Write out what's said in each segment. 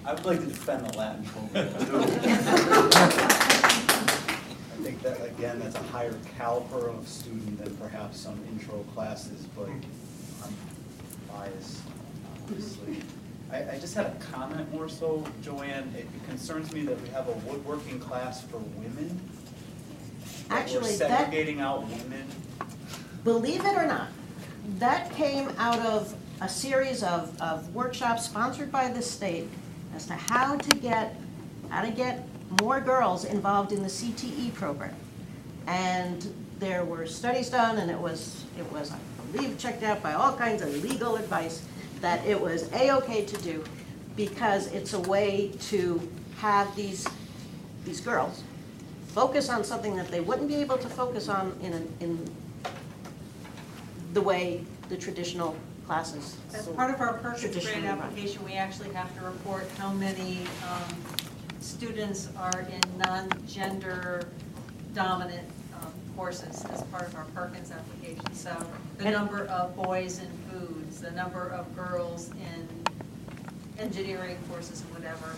I would like to defend the Latin program. I think that, again, that's a higher caliber of student than perhaps some intro classes, but I'm biased, obviously. I just had a comment more so, Joanne. It concerns me that we have a woodworking class for women. Actually, we're segregating out women. Believe it or not, that came out of a series of workshops sponsored by the state as to how to get more girls involved in the CTE program. And there were studies done, and it was, I believe, checked out by all kinds of legal advice that it was A-okay to do because it's a way to have these girls focus on something that they wouldn't be able to focus on in the way the traditional classes. As part of our Perkins grade application, we actually have to report how many students are in non-gender dominant courses as part of our Perkins application. So the number of boys in foods, the number of girls in engineering courses and whatever.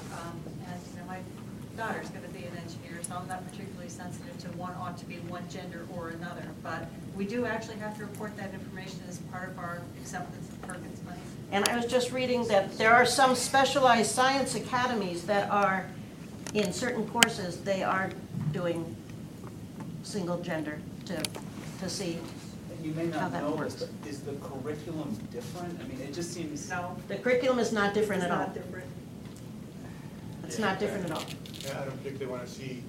And you know, my daughter's going to be an engineer, so I'm not particularly sensitive to one ought to be one gender or another. But we do actually have to report that information as part of our acceptance of Perkins money. And I was just reading that there are some specialized science academies that are, in certain courses, they are doing single gender to see You may how not that know, works. is the curriculum different? I mean, it just seems... No. The curriculum is not different at all. It's not different. It's not different at all. Yeah, I don't particularly want to see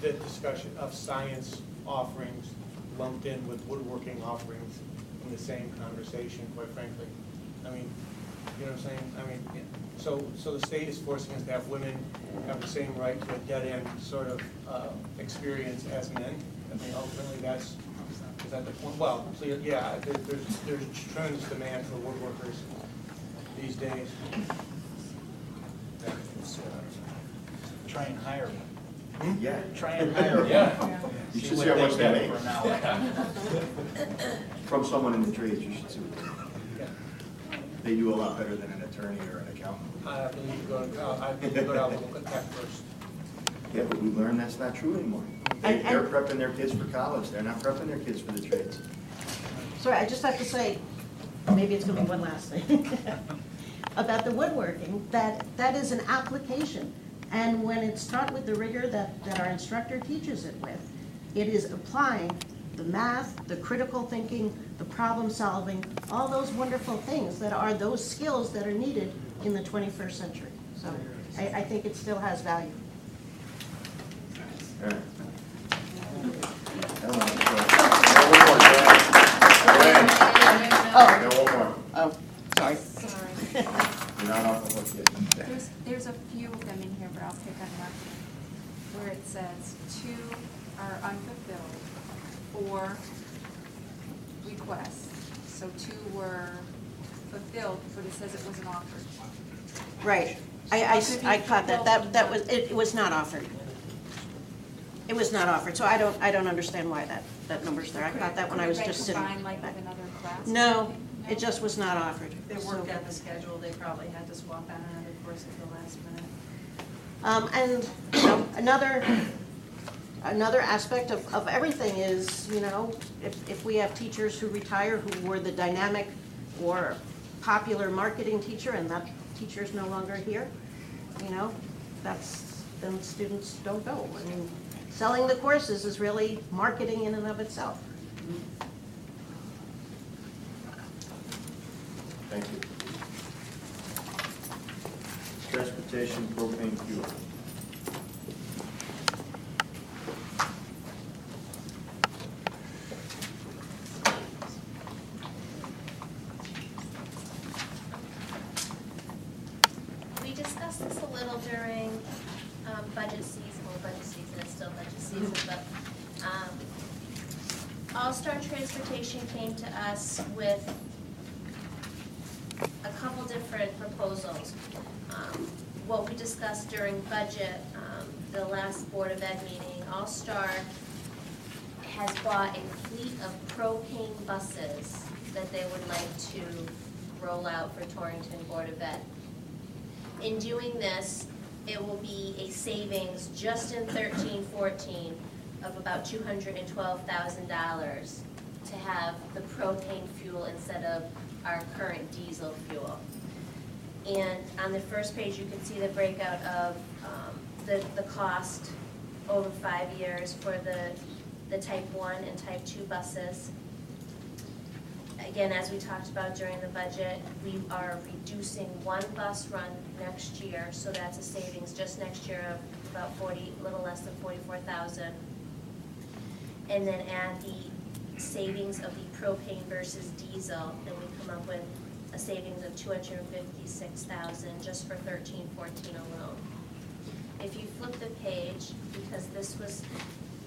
the discussion of science offerings lumped in with woodworking offerings in the same conversation, quite frankly. I mean, you know what I'm saying? I mean, so the state is forcing us to have women have the same right to a dead-end sort of experience as men. I mean, ultimately, is that the point? Well, yeah, there's tremendous demand for woodworkers these days. Try and hire one. Yeah. Try and hire one. Yeah. You should see how much they make. For an hour. From someone in the trades, you should see what they make. They do a lot better than an attorney or an accountant. I believe go down and look at that first. Yeah, but we learned that's not true anymore. They're prepping their kids for college. They're not prepping their kids for the trades. Sorry, I just have to say, maybe it's going to be one last thing, about the woodworking, that is an application. And when it's taught with the rigor that our instructor teaches it with, it is applying the math, the critical thinking, the problem solving, all those wonderful things that are those skills that are needed in the 21st century. So I think it still has value. All right. One more. Oh, sorry. Sorry. You're not off the hook yet. There's a few of them in here, but I'll pick on one where it says 2 are unfulfilled, 4 requests. So 2 were fulfilled, but it says it wasn't offered. Right. I caught that. That was it was not offered. It was not offered. So I don't understand why that number's there. I caught that when I was just sitting Combined like back. with another class? No, it just was not offered. They worked out the schedule, they probably had to swap out another course at the last minute. And you know, another aspect of everything is, you know, if we have teachers who retire who were the dynamic or popular marketing teacher and that teacher is no longer here, you know, then students don't go. I mean, selling the courses is really marketing in and of itself. Thank you. Transportation propane fuel. We discussed this a little during budget season. Well, budget season is still budget season, but All-Star Transportation came to us with a couple different proposals. What we discussed during budget, the last Board of Ed meeting, All-Star has bought a fleet of propane buses that they would like to roll out for Torrington Board of Ed. In doing this, it will be a savings just in 13-14 of about $212,000 to have the propane fuel instead of our current diesel fuel. And on the first page, you can see the breakout of the cost over 5 years for the type 1 and type 2 buses. Again, as we talked about during the budget, we are reducing one bus run next year, so that's a savings just next year of about a little less than 44,000. And then add the savings of the propane versus diesel, and we come up with a savings of 256,000 just for 13-14 alone. If you flip the page, because this was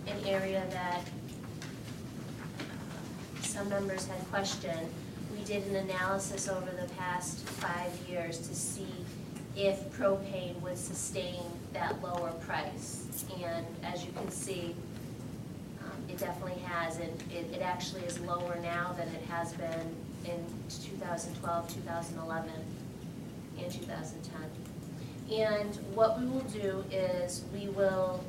an area that some members had questioned, we did an analysis over the past 5 years to see if propane would sustain that lower price. And as you can see, it definitely has. It actually is lower now than it has been in 2012, 2011, and 2010. And what we will do is we will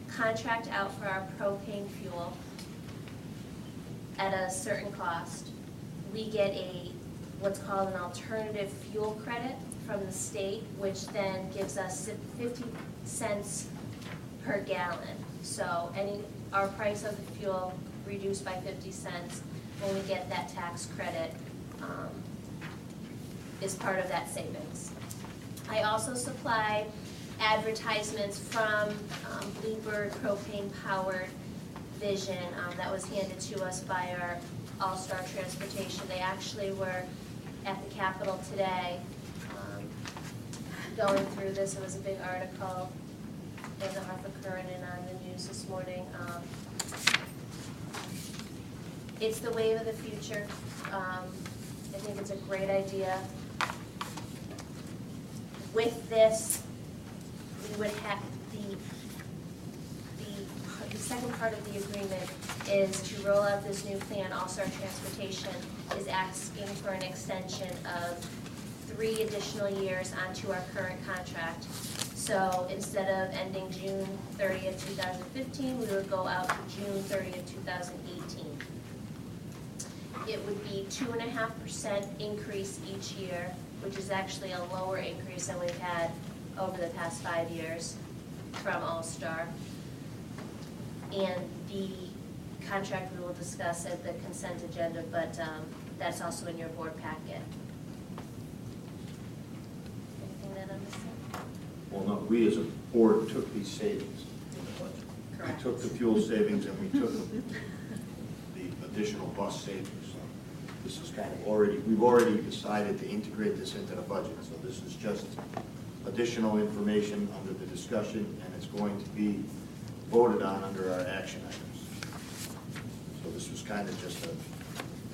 contract out for our propane fuel at a certain cost. We get what's called an alternative fuel credit from the state, which then gives us 50 cents per gallon. So our price of the fuel reduced by 50 cents when we get that tax credit is part of that savings. I also supply advertisements from Bluebird propane powered Vision that was handed to us by our All-Star Transportation. They actually were at the Capitol today going through this. It was a big article in the Hartford Courant and on the news this morning. It's the wave of the future. I think it's a great idea. With this, we would have the second part of the agreement is to roll out this new plan. All-Star Transportation is asking for an extension of 3 additional years onto our current contract. So instead of ending June 30th, 2015, we would go out to June 30th, 2018. It would be 2.5% increase each year, which is actually a lower increase than we've had over the past 5 years from All-Star. And the contract we will discuss at the consent agenda, but that's also in your board packet. Anything that I'm missing? Well, no, we as a board took these savings in the budget. Correct. We took the fuel savings and we took the additional bus savings. So this is kind of we've already decided to integrate this into the budget. So this is just additional information under the discussion, and it's going to be voted on under our action items. So this was kind of just a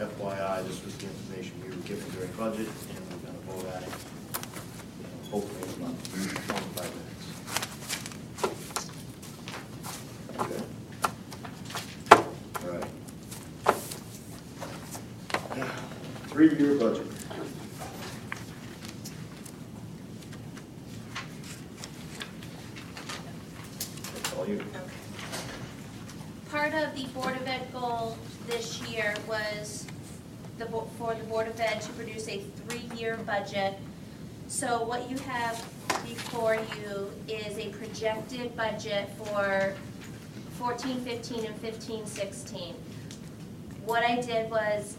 FYI. This was the information we were given during budget, and we're going to vote on it, hopefully in about 25 minutes. Okay. All right. 3-year budget. That's all you. Okay. Part of the Board of Ed goal this year was for the Board of Ed to produce a 3-year budget. So what you have before you is a projected budget for 14-15 and 15-16. What I did was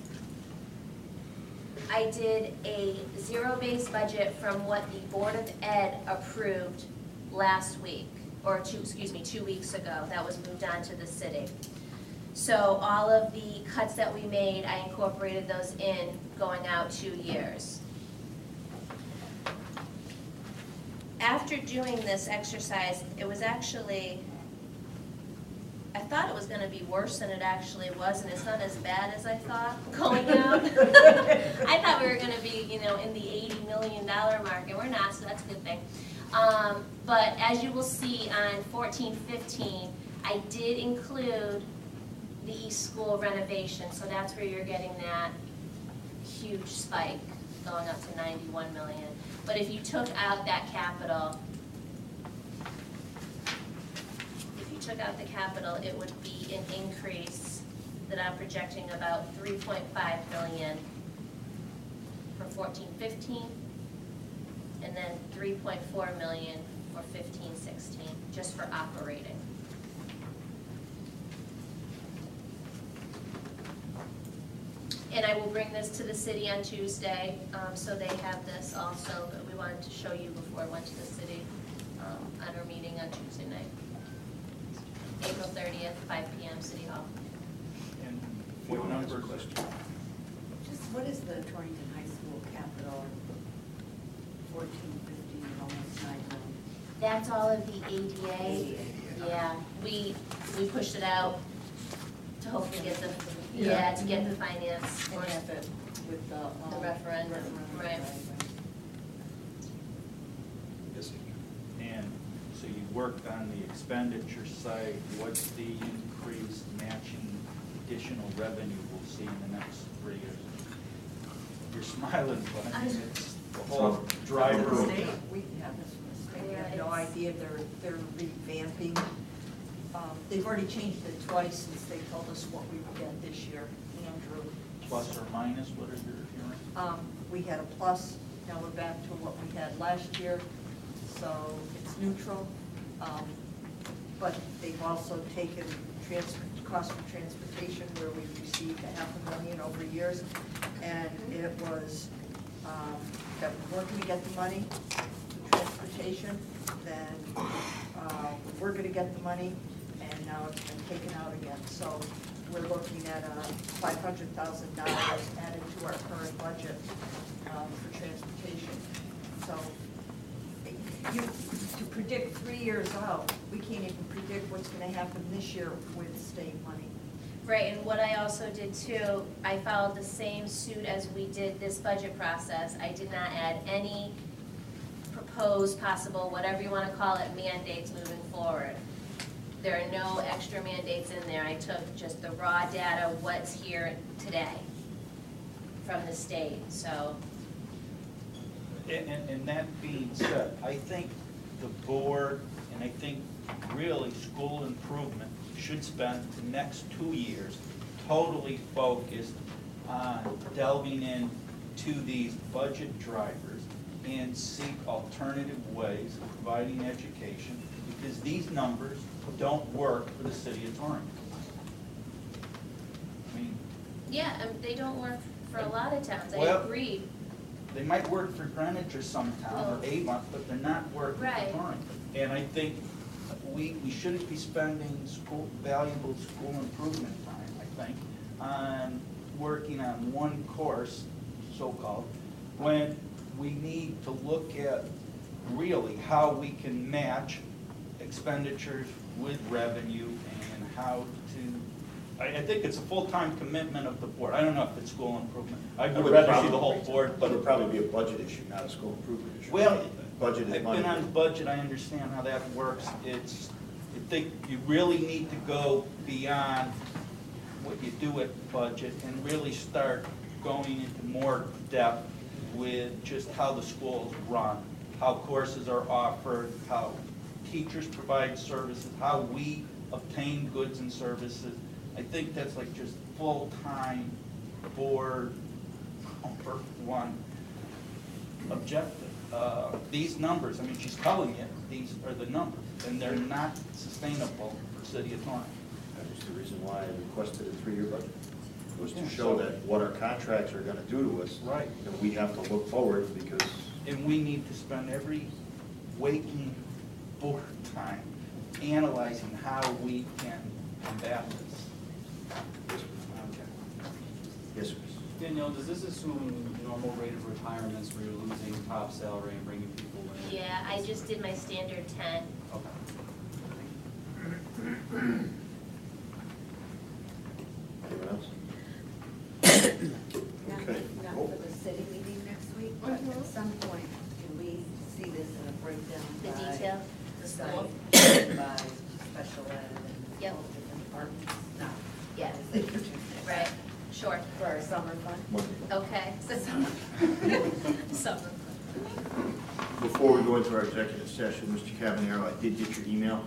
I did a zero-based budget from what the Board of Ed approved last week, or 2 weeks ago. That was moved on to the city. So all of the cuts that we made, I incorporated those in going out 2 years. After doing this exercise, it was actually, I thought it was going to be worse than it actually was, and it's not as bad as I thought going out. I thought we were going to be, in the $80 million mark, and we're not, so that's a good thing. But as you will see on 14-15, I did include the East School renovation, so that's where you're getting that huge spike going up to $91 million. But if you took out that capital, it would be an increase that I'm projecting about 3.5 million for 14-15, and then 3.4 million for 15-16, just for operating. And I will bring this to the city on Tuesday, so they have this also, but we wanted to show you before I went to the city at our meeting on Tuesday night. April 30th, 5 p.m., City Hall. And what numbers? Just what is the Torrington High School capital, 14, 15, almost 9 million? That's all of the ADA. Yeah, we pushed it out to hopefully get the, to get the finance. And have it with The referendum, right. And so you worked on the expenditure side, what's the increased matching additional revenue we'll see in the next 3 years? You're smiling, but I mean, it's the whole driver. From the state, we have this from the state, we have no idea, they're revamping. They've already changed it twice since they told us what we would get this year, Andrew. Plus or minus, what are you hearing? We had a plus, now we're back to what we had last year, so it's neutral. But they've also taken cost for transportation, where we received $500,000 over years, and it was that we weren't going to get the money for transportation, then we were going to get the money, and now it's been taken out again. So we're looking at $500,000 added to our current budget for transportation. So to predict 3 years out, we can't even predict what's going to happen this year with state money. Right, and what I also did too, I followed the same suit as we did this budget process. I did not add any proposed, possible, whatever you want to call it, mandates moving forward. There are no extra mandates in there. I took just the raw data, what's here today from the state, so. And that being said, I think the board, and I think really school improvement should spend the next 2 years totally focused on delving into these budget drivers and seek alternative ways of providing education, because these numbers don't work for the city of Torrington. I mean, Yeah, they don't work for a lot of towns, I Well, agree. they might work for Greenwich or some town, or Avon, but they're not working Right. for Torrington. And I think we shouldn't be spending valuable school improvement time, I think, on working on one course, so-called, when we need to look at really how we can match expenditures with revenue and how to, I think it's a full-time commitment of the board. I don't know if it's school improvement. I would rather see the whole board, But but it'll probably be a budget issue, not a school improvement issue. well, Budget is I've money. been on budget, I understand how that works. I think you really need to go beyond what you do at budget and really start going into more depth with just how the schools run, how courses are offered, how teachers provide services, how we obtain goods and services. I think that's like just full-time board number one objective. These numbers, I mean, she's telling you, these are the numbers, and they're not sustainable for City of Torrington. That was the reason why I requested a 3-year budget, was to show that what our contracts are gonna do to us. Right. And we have to look forward, because And we need to spend every waking board time analyzing how we can combat this. yes, sir. Danielle, does this assume normal rate of retirements where you're losing top salary and bringing people in? Yeah, I just did my standard 10. Okay. Anyone else? Okay. Not for the city meeting next week, but at some point, can we see this in a breakdown The by detail, the school. by special ed and Yep. all different departments? No. Yeah. I think for Tuesday. Right, sure. For our summer fund? Monday. Okay, so summer. Summer. Before we go into our executive session, Mr. Cavanero, I did get your email,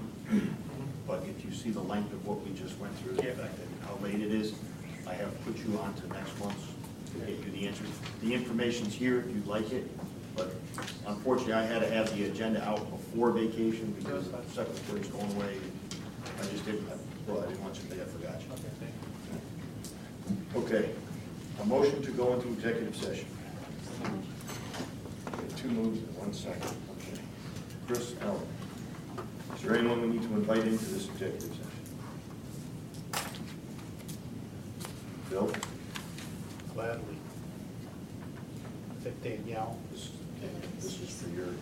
but if you see the length of what we just went through, the fact that how late it is, I have put you on to next month's to get you the answers. The information's here if you'd like it, but unfortunately, I had to have the agenda out before vacation because the secretary's going away. I just didn't, well, I didn't want you to think I forgot you. Okay, a motion to go into executive session. Okay, 2 moves in 1 second. Okay. Chris, Ellen, is there anyone we need to invite into this executive session? Bill? Gladly. I think Danielle. This is for your,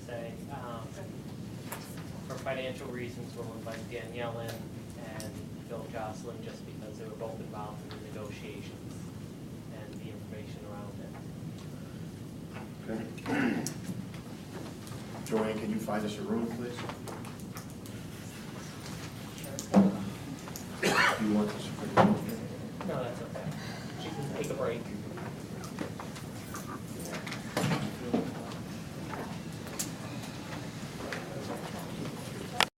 Say, for financial reasons, we'll invite Danielle in and Bill Jocelyn, just because they were both involved in the negotiations and the information around it. okay. Joanne, can you find us a room, please? Do you want this?